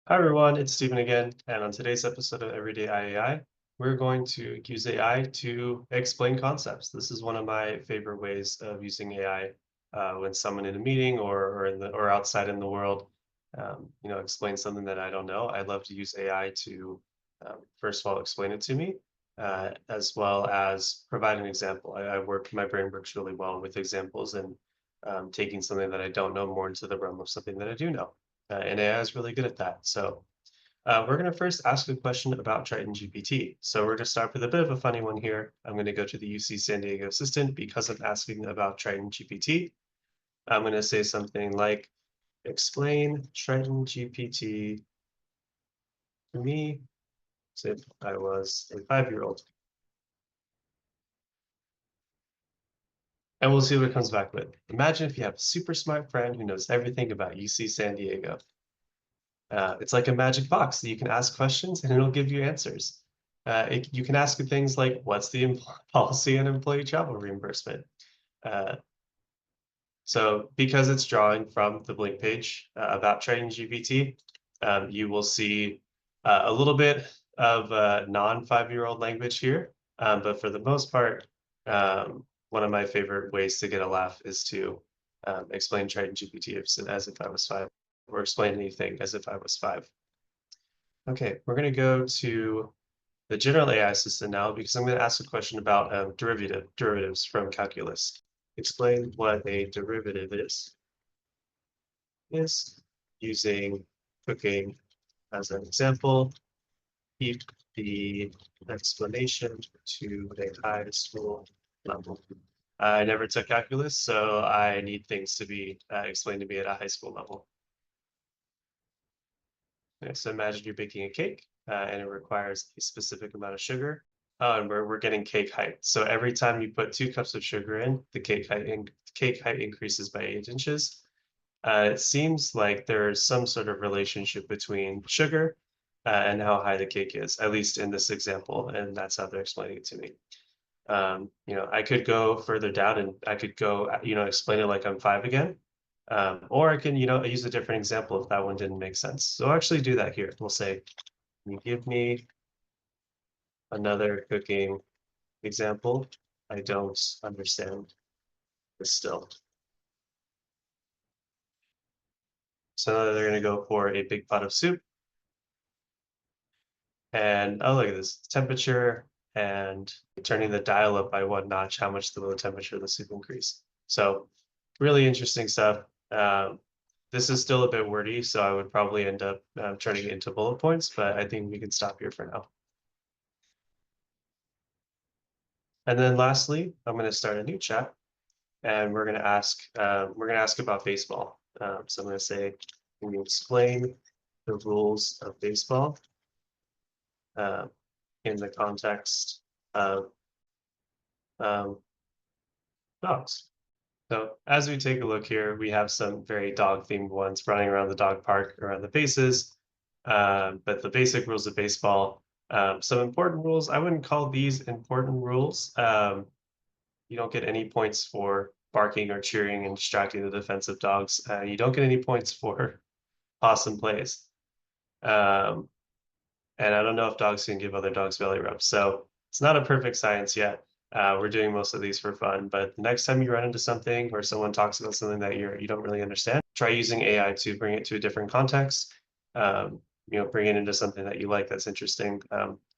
Hi everyone, it's Stephen again, and on today's episode of Everyday IAI, we're going to use AI to explain concepts. This is one of my favorite ways of using AI when someone in a meeting or outside in the world, explains something that I don't know. I love to use AI to first of all explain it to me, as well as provide an example. My brain works really well with examples and taking something that I don't know more into the realm of something that I do know. And AI is really good at that. So we're going to first ask a question about TritonGPT. So we're going to start with a bit of a funny one here. I'm going to go to the UC San Diego assistant because I'm asking about TritonGPT. I'm going to say something like, explain TritonGPT to me as if I was a 5-year-old. And we'll see what it comes back with. Imagine if you have a super smart friend who knows everything about UC San Diego. It's like a magic box that you can ask questions and it'll give you answers. You can ask it things like, what's the policy on employee travel reimbursement? Uh, so because it's drawing from the Blink page about TritonGPT, you will see a little bit of non-5-year-old language here. But for the most part, one of my favorite ways to get a laugh is to explain TritonGPT as if I was 5, or explain anything as if I was 5. Okay, we're going to go to the general AI assistant now because I'm going to ask a question about derivatives from calculus. Explain what a derivative is using cooking as an example. Keep the explanation to a high school level. I never took calculus, so I need things to be explained to me at a high school level. Okay, so imagine you're baking a cake and it requires a specific amount of sugar. Oh, and we're getting cake height. So every time you put 2 cups of sugar in, the cake height increases by 8 inches. It seems like there's some sort of relationship between sugar and how high the cake is, at least in this example, and that's how they're explaining it to me. I could go further down and I could go, explain it like I'm 5 again. Or I can, use a different example if that one didn't make sense. So I'll actually do that here. We'll say, can you give me another cooking example? I don't understand this still. So they're going to go for a big pot of soup. And oh, look at this temperature and turning the dial up by 1 notch, how much will the temperature of the soup increase? So really interesting stuff. This is still a bit wordy, so I would probably end up turning it into bullet points, but I think we can stop here for now. And then lastly, I'm going to start a new chat, and we're going to ask about baseball. So I'm going to say, can you explain the rules of baseball in the context of dogs? So as we take a look here, we have some very dog-themed ones running around the dog park around the bases. But the basic rules of baseball, some important rules. I wouldn't call these important rules. You don't get any points for barking or cheering and distracting the defensive dogs. You don't get any points for awesome plays. Um, and I don't know if dogs can give other dogs belly rubs. So it's not a perfect science yet. We're doing most of these for fun, but the next time you run into something or someone talks about something that you don't really understand, try using AI to bring it to a different context. Bring it into something that you like that's interesting.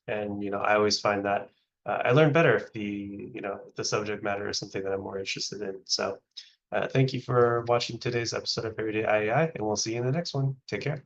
And I always find that I learn better if the subject matter is something that I'm more interested in. So thank you for watching today's episode of Everyday IAI, and we'll see you in the next one. Take care.